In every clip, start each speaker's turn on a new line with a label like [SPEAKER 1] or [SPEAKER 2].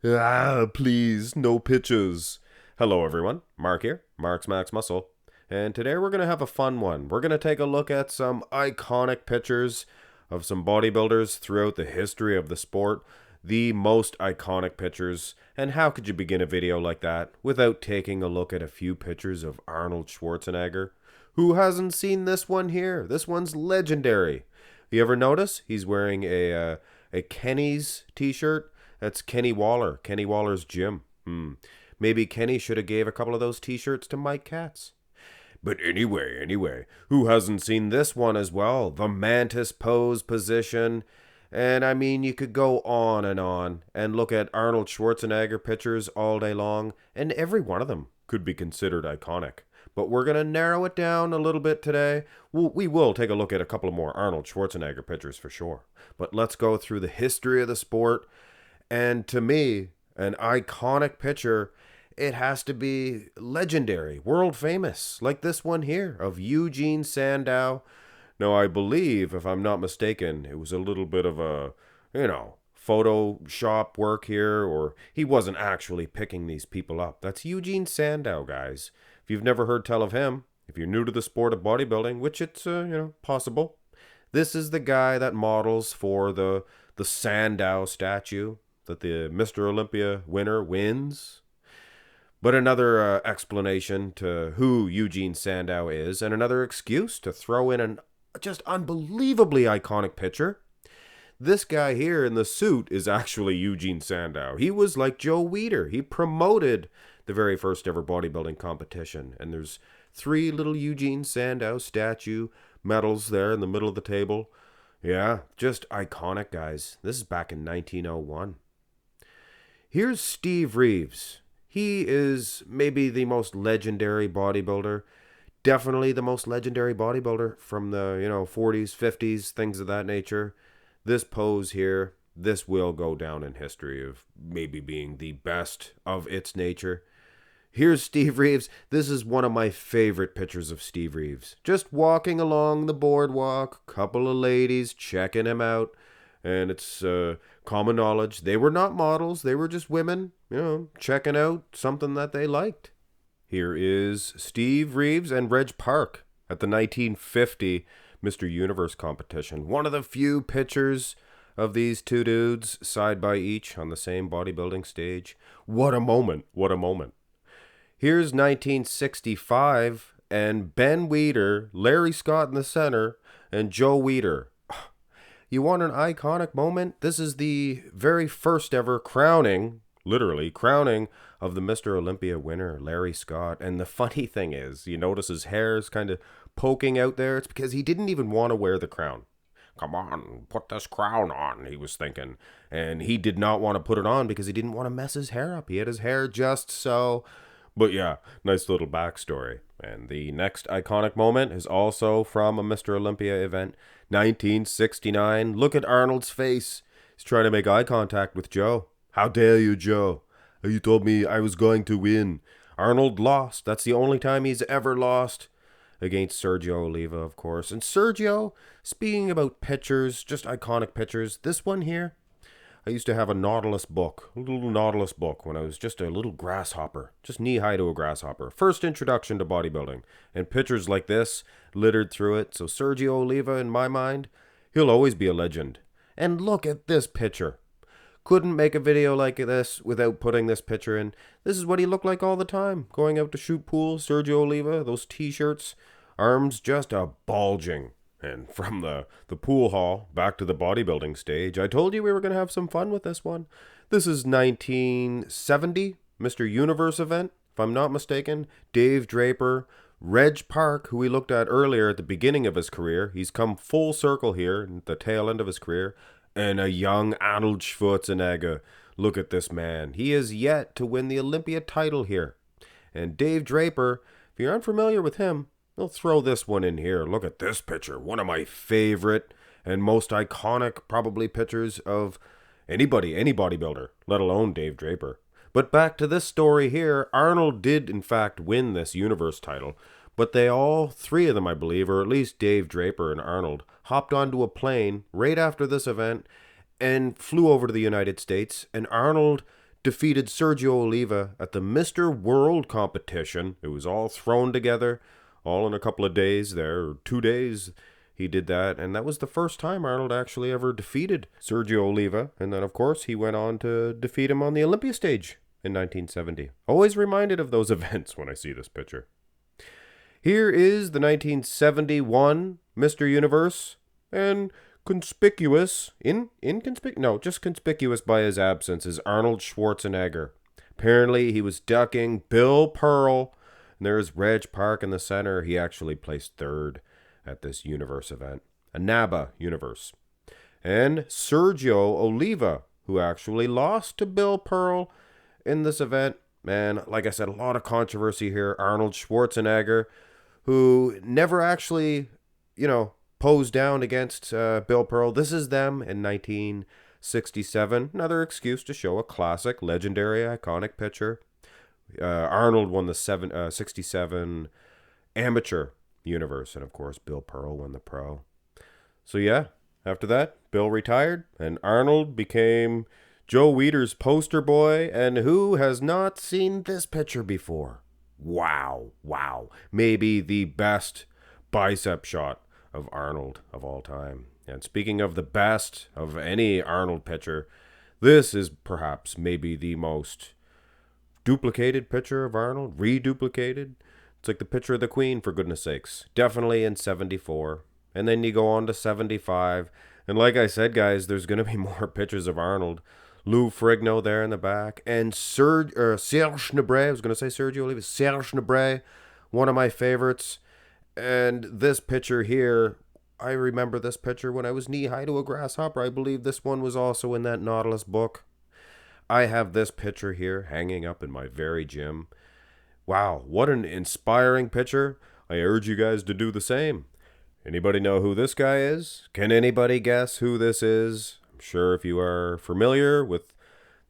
[SPEAKER 1] Please, no pictures. Hello, everyone. Mark here, Mark's Max Muscle. And today we're going to have a fun one. We're going to take a look at some iconic pictures of some bodybuilders throughout the history of the sport. The most iconic pictures. And how could you begin a video like that without taking a look at a few pictures of Arnold Schwarzenegger? Who hasn't seen this one here? This one's legendary. You ever notice he's wearing a Kenny's t-shirt? That's Kenny Waller, Kenny Waller's gym. Maybe Kenny should have gave a couple of those t-shirts to Mike Katz. But anyway, who hasn't seen this one as well? The mantis pose position. And I mean, you could go on and look at Arnold Schwarzenegger pictures all day long, and every one of them could be considered iconic. But we're going to narrow it down a little bit today. We will take a look at a couple of more Arnold Schwarzenegger pictures for sure. But let's go through the history of the sport. And to me, an iconic picture, it has to be legendary, world famous, like this one here of Eugene Sandow. Now, I believe, if I'm not mistaken, it was a little bit of a, Photoshop work here, or he wasn't actually picking these people up. That's Eugene Sandow, guys. If you've never heard tell of him, if you're new to the sport of bodybuilding, which it's, possible, this is the guy that models for the Sandow statue that the Mr. Olympia winner wins. But another explanation to who Eugene Sandow is, and another excuse to throw in an just unbelievably iconic picture. This guy here in the suit is actually Eugene Sandow. He was like Joe Weider. He promoted the very first ever bodybuilding competition. And there's 3 little Eugene Sandow statue medals there in the middle of the table. Yeah, just iconic, guys. This is back in 1901. Here's Steve Reeves. He is maybe the most legendary bodybuilder. Definitely the most legendary bodybuilder from the, 40s, 50s, things of that nature. This pose here, this will go down in history of maybe being the best of its nature. Here's Steve Reeves. This is one of my favorite pictures of Steve Reeves. Just walking along the boardwalk, couple of ladies checking him out. And it's common knowledge. They were not models. They were just women, checking out something that they liked. Here is Steve Reeves and Reg Park at the 1950 Mr. Universe competition. One of the few pictures of these 2 dudes side by each on the same bodybuilding stage. What a moment. What a moment. Here's 1965 and Ben Weider, Larry Scott in the center, and Joe Weider. You want an iconic moment? This is the very first ever crowning, literally crowning, of the Mr. Olympia winner, Larry Scott. And the funny thing is, you notice his hair is kind of poking out there. It's because he didn't even want to wear the crown. Come on, put this crown on, he was thinking. And he did not want to put it on because he didn't want to mess his hair up. He had his hair just so. But yeah, nice little backstory. And the next iconic moment is also from a Mr. Olympia event, 1969. Look at Arnold's face. He's trying to make eye contact with Joe. How dare you, Joe? You told me I was going to win. Arnold lost. That's the only time he's ever lost. Against Sergio Oliva, of course. And Sergio, speaking about pictures, just iconic pictures, this one here, I used to have a Nautilus book, a little Nautilus book when I was just a little grasshopper, just knee-high to a grasshopper. First introduction to bodybuilding, and pictures like this littered through it. So Sergio Oliva, in my mind, he'll always be a legend. And look at this picture. Couldn't make a video like this without putting this picture in. This is what he looked like all the time, going out to shoot pool. Sergio Oliva, those t-shirts, arms just a bulging. And from the pool hall back to the bodybuilding stage, I told you we were going to have some fun with this one. This is 1970, Mr. Universe event, if I'm not mistaken. Dave Draper, Reg Park, who we looked at earlier at the beginning of his career. He's come full circle here at the tail end of his career. And a young Arnold Schwarzenegger. Look at this man. He is yet to win the Olympia title here. And Dave Draper, if you're unfamiliar with him, I'll throw this one in here. Look at this picture. One of my favorite and most iconic, probably, pictures of any bodybuilder, let alone Dave Draper. But back to this story here. Arnold did, in fact, win this Universe title. But they all, 3 of them, I believe, or at least Dave Draper and Arnold, hopped onto a plane right after this event and flew over to the United States. And Arnold defeated Sergio Oliva at the Mr. World competition. It was all thrown together, all in a couple of days there, or 2 days he did that. And that was the first time Arnold actually ever defeated Sergio Oliva. And then, of course, he went on to defeat him on the Olympia stage in 1970. Always reminded of those events when I see this picture. Here is the 1971 Mr. Universe, and conspicuous by his absence is Arnold Schwarzenegger. Apparently he was ducking Bill Pearl, and there's Reg Park in the center. He actually placed third at this universe event, a NABA universe. And Sergio Oliva, who actually lost to Bill Pearl in this event. Man, like I said, a lot of controversy here. Arnold Schwarzenegger, who never actually, posed down against Bill Pearl. This is them in 1967. Another excuse to show a classic, legendary, iconic picture. Arnold won the 67 amateur universe, and of course, Bill Pearl won the pro. So yeah, after that, Bill retired, and Arnold became Joe Weider's poster boy, and who has not seen this picture before? Wow. Maybe the best bicep shot of Arnold of all time. And speaking of the best of any Arnold picture, this is perhaps maybe the most duplicated picture of Arnold, reduplicated. It's like the picture of the Queen, for goodness sakes. Definitely in 74. And then you go on to 75. And like I said, guys, there's going to be more pictures of Arnold. Lou Ferrigno there in the back. And Serge Nubret, I was going to say Sergio Oliva, Serge Nubret, one of my favorites. And this picture here, I remember this picture when I was knee-high to a grasshopper. I believe this one was also in that Nautilus book. I have this picture here hanging up in my very gym. Wow, what an inspiring picture. I urge you guys to do the same. Anybody know who this guy is? Can anybody guess who this is? I'm sure if you are familiar with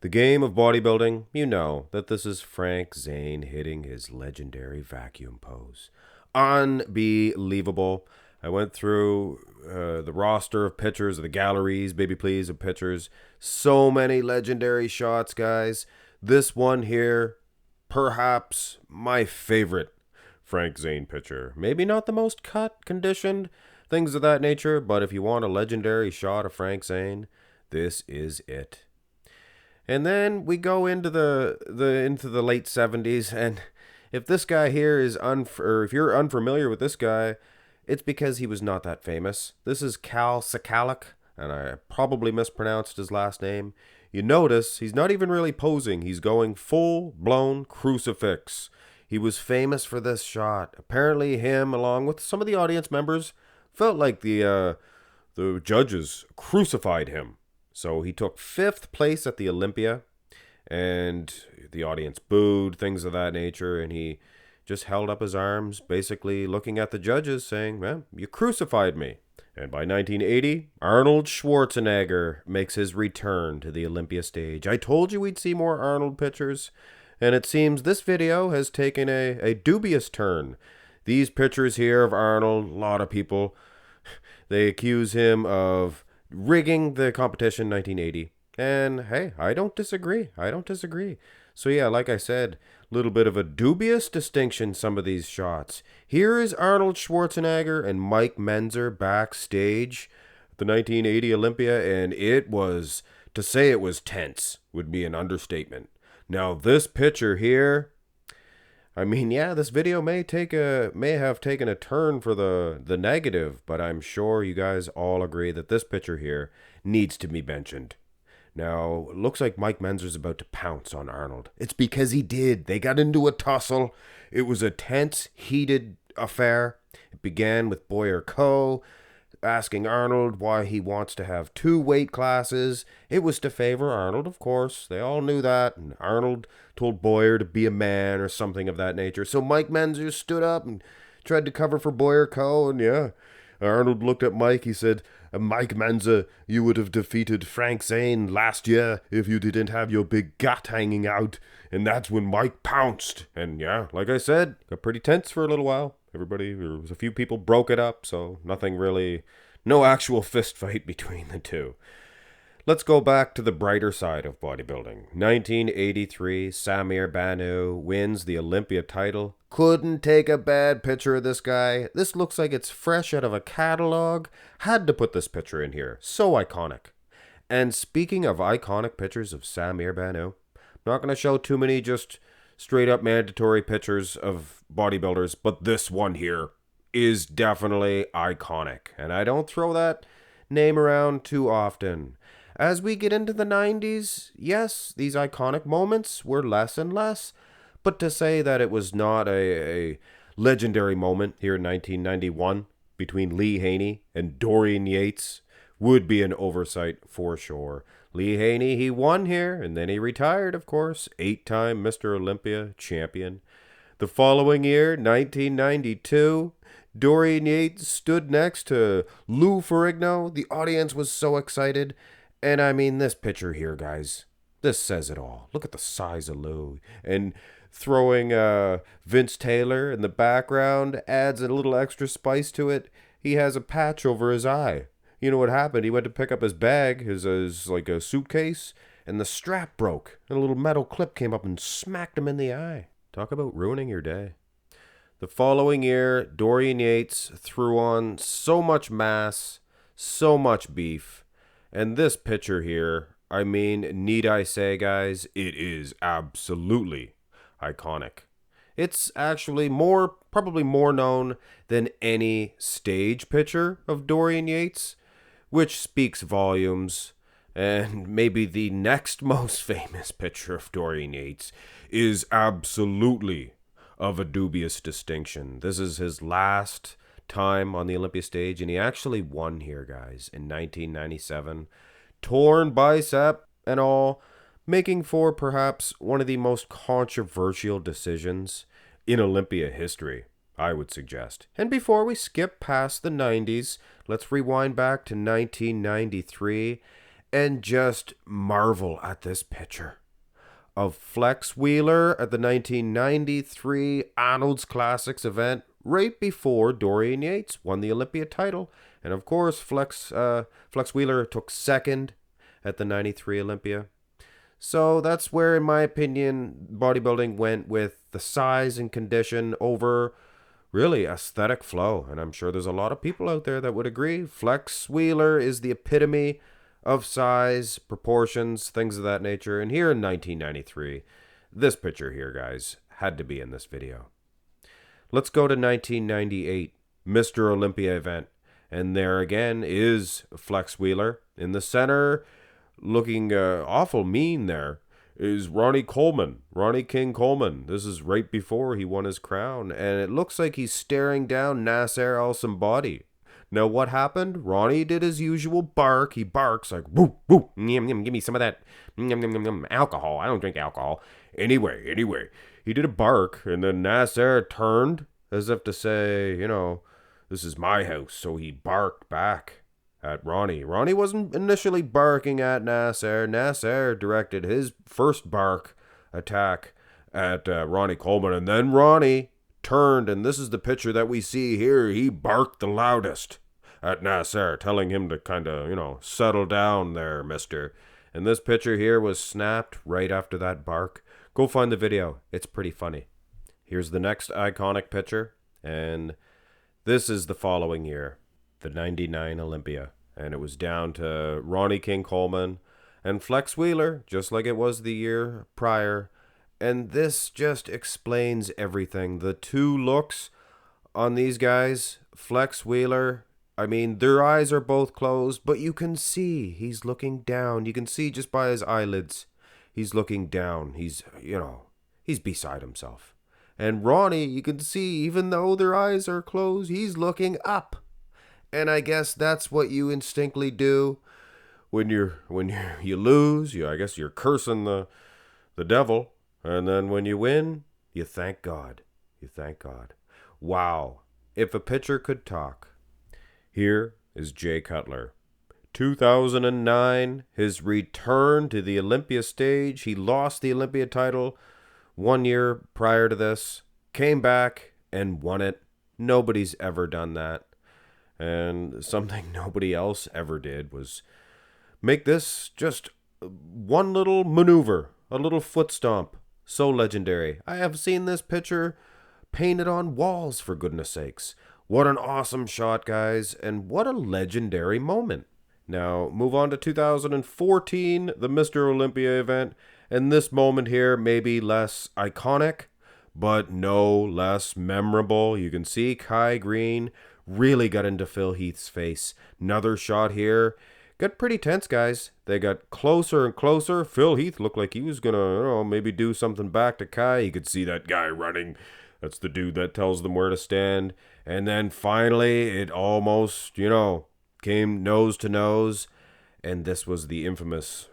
[SPEAKER 1] the game of bodybuilding, you know that this is Frank Zane hitting his legendary vacuum pose. Unbelievable. I went through the roster of pictures, the galleries, baby please, of pictures. So many legendary shots, guys. This one here, perhaps my favorite Frank Zane picture. Maybe not the most cut, conditioned, things of that nature, but if you want a legendary shot of Frank Zane, this is it. And then we go into the late 70s, and if this guy here is if you're unfamiliar with this guy, it's because he was not that famous. This is Kal Szkalak, and I probably mispronounced his last name. You notice he's not even really posing. He's going full-blown crucifix. He was famous for this shot. Apparently him, along with some of the audience members, felt like the judges crucified him. So he took 5th place at the Olympia, and the audience booed, things of that nature, and he just held up his arms, basically looking at the judges, saying, well, you crucified me. And by 1980, Arnold Schwarzenegger makes his return to the Olympia stage. I told you we'd see more Arnold pictures, and it seems this video has taken a dubious turn. These pictures here of Arnold, a lot of people, they accuse him of rigging the competition in 1980. And hey, I don't disagree. So yeah, like I said, a little bit of a dubious distinction, some of these shots. Here is Arnold Schwarzenegger and Mike Mentzer backstage at the 1980 Olympia, and to say it was tense would be an understatement. Now this picture here, I mean, yeah, this video may have taken a turn for the negative, but I'm sure you guys all agree that this picture here needs to be mentioned. Now, it looks like Mike Mentzer's about to pounce on Arnold. It's because he did. They got into a tussle. It was a tense, heated affair. It began with Boyer Coe asking Arnold why he wants to have 2 weight classes. It was to favor Arnold, of course. They all knew that. And Arnold told Boyer to be a man or something of that nature. So Mike Mentzer stood up and tried to cover for Boyer Coe. And yeah, Arnold looked at Mike. He said, Mike Mentzer, you would have defeated Frank Zane last year if you didn't have your big gut hanging out. And that's when Mike pounced. And yeah, like I said, got pretty tense for a little while. There was a few people broke it up, so nothing really, no actual fist fight between the two. Let's go back to the brighter side of bodybuilding. 1983, Samir Bannout wins the Olympia title. Couldn't take a bad picture of this guy. This looks like it's fresh out of a catalog. Had to put this picture in here. So iconic. And speaking of iconic pictures of Samir Bannout, I'm not going to show too many just straight up mandatory pictures of bodybuilders, but this one here is definitely iconic. And I don't throw that name around too often. As we get into the 90s, yes, these iconic moments were less and less, but to say that it was not a legendary moment here in 1991 between Lee Haney and Dorian Yates would be an oversight for sure. Lee Haney, he won here, and then he retired, of course, 8-time Mr. Olympia champion. The following year, 1992, Dorian Yates stood next to Lou Ferrigno. The audience was so excited. And I mean, this picture here, guys, this says it all. Look at the size of Lou. And throwing Vince Taylor in the background adds a little extra spice to it. He has a patch over his eye. You know what happened? He went to pick up his bag, his like a suitcase, and the strap broke. And a little metal clip came up and smacked him in the eye. Talk about ruining your day. The following year, Dorian Yates threw on so much mass, so much beef. And this picture here, I mean, need I say, guys, it is absolutely iconic. It's actually probably more known than any stage picture of Dorian Yates, which speaks volumes. And maybe the next most famous picture of Dorian Yates is absolutely of a dubious distinction. This is his last time on the Olympia stage, and he actually won here, guys, in 1997. Torn bicep and all, making for perhaps one of the most controversial decisions in Olympia history, I would suggest. And before we skip past the 90s, let's rewind back to 1993 and just marvel at this picture of Flex Wheeler at the 1993 Arnold's Classics event right before Dorian Yates won the Olympia title. And of course, Flex Wheeler took second at the 93 Olympia. So that's where, in my opinion, bodybuilding went with the size and condition over really aesthetic flow. And I'm sure there's a lot of people out there that would agree. Flex Wheeler is the epitome of size, proportions, things of that nature. And here in 1993, this picture here, guys, had to be in this video. Let's go to 1998, Mr. Olympia event. And there again is Flex Wheeler. In the center, looking awful mean there, is Ronnie Coleman, Ronnie King Coleman. This is right before he won his crown. And it looks like he's staring down Nasser Al-Somebody. Now, what happened? Ronnie did his usual bark. He barks like, woo, woo, yum, yum, give me some of that alcohol. I don't drink alcohol. Anyway, he did a bark, and then Nasser turned as if to say, you know, this is my house. So he barked back at Ronnie. Ronnie wasn't initially barking at Nasser. Nasser directed his first bark attack at Ronnie Coleman, and then Ronnie turned, and this is the picture that we see here. He barked the loudest at Nasser, telling him to kind of, you know, settle down there, mister. And this picture here was snapped right after that bark. Go find the video. It's pretty funny. Here's the next iconic picture, and this is the following year, the 99 Olympia. And it was down to Ronnie King Coleman and Flex Wheeler, just like it was the year prior. And this just explains everything. The two looks on these guys, Flex Wheeler, I mean, their eyes are both closed, but you can see he's looking down. You can see just by his eyelids, he's looking down. He's, you know, he's beside himself. And Ronnie, you can see, even though their eyes are closed, he's looking up. And I guess that's what you instinctively do when you lose. I guess you're cursing the devil. And then when you win, you thank God. You thank God. Wow. If a pitcher could talk. Here is Jay Cutler. 2009, his return to the Olympia stage. He lost the Olympia title 1 year prior to this. Came back and won it. Nobody's ever done that. And something nobody else ever did was make this just one little maneuver, a little foot stomp. So legendary. I have seen this picture painted on walls, for goodness sakes. What an awesome shot, guys, and what a legendary moment. Now, move on to 2014, the Mr. Olympia event, and this moment here may be less iconic, but no less memorable. You can see Greene really got into Phil Heath's face. Another shot here. Got pretty tense, guys. They got closer and closer. Phil Heath looked like he was going to, maybe do something back to Kai. You could see that guy running. That's the dude that tells them where to stand. And then finally, it almost, came nose to nose. And this was the infamous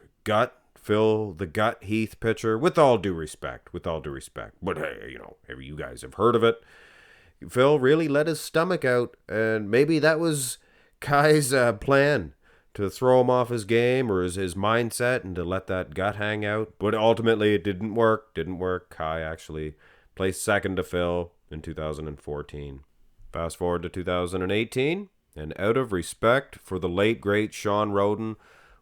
[SPEAKER 1] Phil the Gut Heath picture. With all due respect. But hey, you guys have heard of it. Phil really let his stomach out. And maybe that was Kai's plan. To throw him off his game or his mindset and to let that gut hang out. But ultimately it didn't work. Kai actually placed second to Phil in 2014. Fast forward to 2018. And out of respect for the late, great Shawn Rhoden,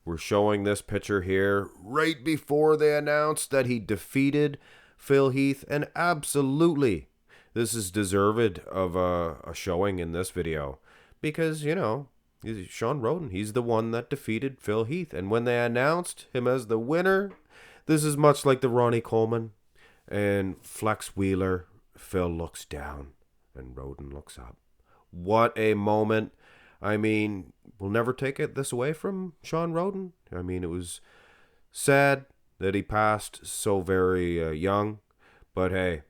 [SPEAKER 1] we're showing this picture here right before they announced that he defeated Phil Heath. And absolutely, this is deserved of a showing in this video. Because, Shawn Rhoden, he's the one that defeated Phil Heath. And when they announced him as the winner, this is much like the Ronnie Coleman and Flex Wheeler. Phil looks down and Rhoden looks up. What a moment. I mean, we'll never take this away from Shawn Rhoden. I mean, it was sad that he passed so very young. But hey,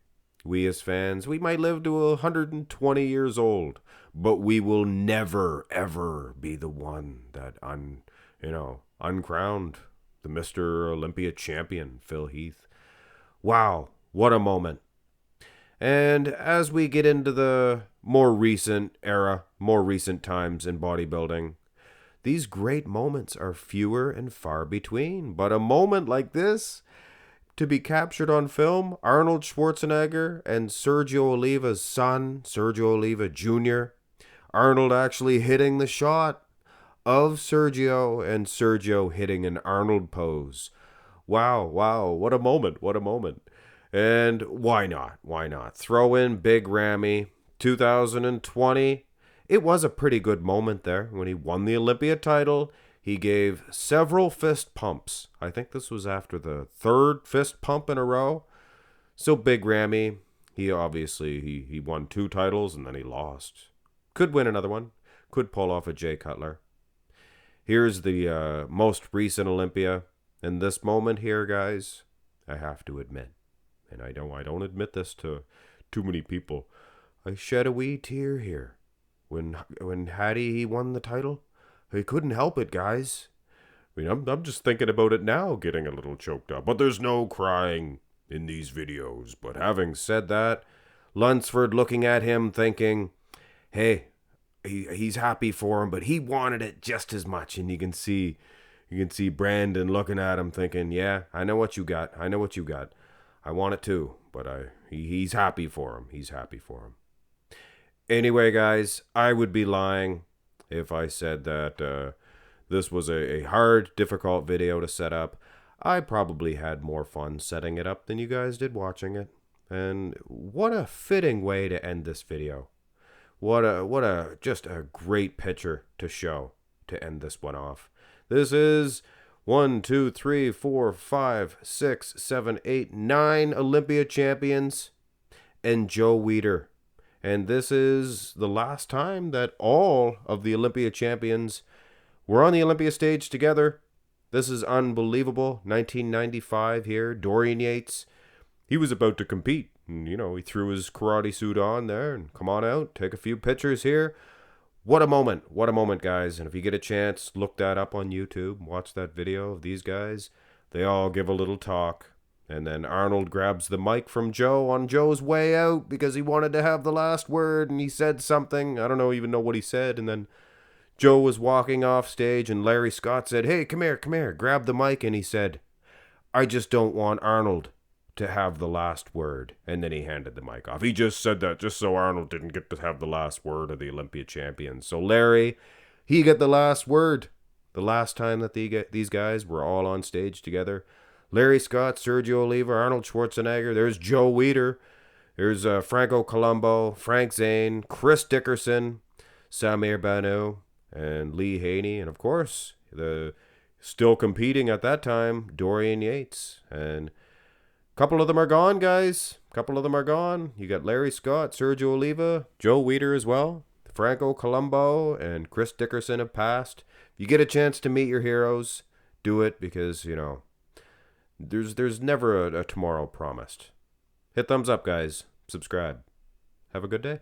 [SPEAKER 1] we as fans, we might live to 120 years old. But we will never, ever be the one that uncrowned the Mr. Olympia champion, Phil Heath. Wow, what a moment. And as we get into the more recent era, more recent times in bodybuilding, these great moments are fewer and far between. But a moment like this, to be captured on film, Arnold Schwarzenegger and Sergio Oliva's son, Sergio Oliva Jr., Arnold actually hitting the shot of Sergio and Sergio hitting an Arnold pose. Wow, what a moment. And why not? Throw in Big Ramy, 2020. It was a pretty good moment there when he won the Olympia title. He gave several fist pumps. I think this was after the third fist pump in a row. So Big Ramy, he obviously, he won 2 titles and then he lost. Could win another one. Could pull off a Jay Cutler. Here's the most recent Olympia. And this moment here, guys, I have to admit, and I don't admit this to too many people, I shed a wee tear here. When Hadi, he won the title, I couldn't help it, guys. I mean, I'm just thinking about it now, getting a little choked up. But there's no crying in these videos. But having said that, Lunsford looking at him thinking, hey, he's happy for him, but he wanted it just as much. And you can see Brandon looking at him thinking, yeah, I know what you got. I want it too, but he's happy for him. Anyway, guys, I would be lying if I said that this was a hard, difficult video to set up. I probably had more fun setting it up than you guys did watching it. And what a fitting way to end this video. Just a great picture to show to end this one off. This is 1, 2, 3, 4, 5, 6, 7, 8, 9 Olympia champions and Joe Weider. And this is the last time that all of the Olympia champions were on the Olympia stage together. This is unbelievable. 1995 here, Dorian Yates. He was about to compete. And, he threw his karate suit on there and come on out, take a few pictures here. What a moment, guys. And if you get a chance, look that up on YouTube. Watch that video of these guys. They all give a little talk. And then Arnold grabs the mic from Joe on Joe's way out because he wanted to have the last word. And he said something. I don't even know what he said. And then Joe was walking off stage and Larry Scott said, hey, come here, grab the mic. And he said, I just don't want Arnold to have the last word. And then he handed the mic off. He just said that just so Arnold didn't get to have the last word of the Olympia champions. So Larry, he got the last word. the last time that these guys were all on stage together. Larry Scott, Sergio Oliva, Arnold Schwarzenegger. There's Joe Weider. There's Franco Columbu, Frank Zane, Chris Dickerson, Samir Bannout, and Lee Haney. And of course, the still competing at that time, Dorian Yates. And a couple of them are gone, guys. A couple of them are gone. You got Larry Scott, Sergio Oliva, Joe Weider as well. Franco Columbu and Chris Dickerson have passed. If you get a chance to meet your heroes, do it, because, you know, there's never a tomorrow promised. Hit thumbs up, guys. Subscribe. Have a good day.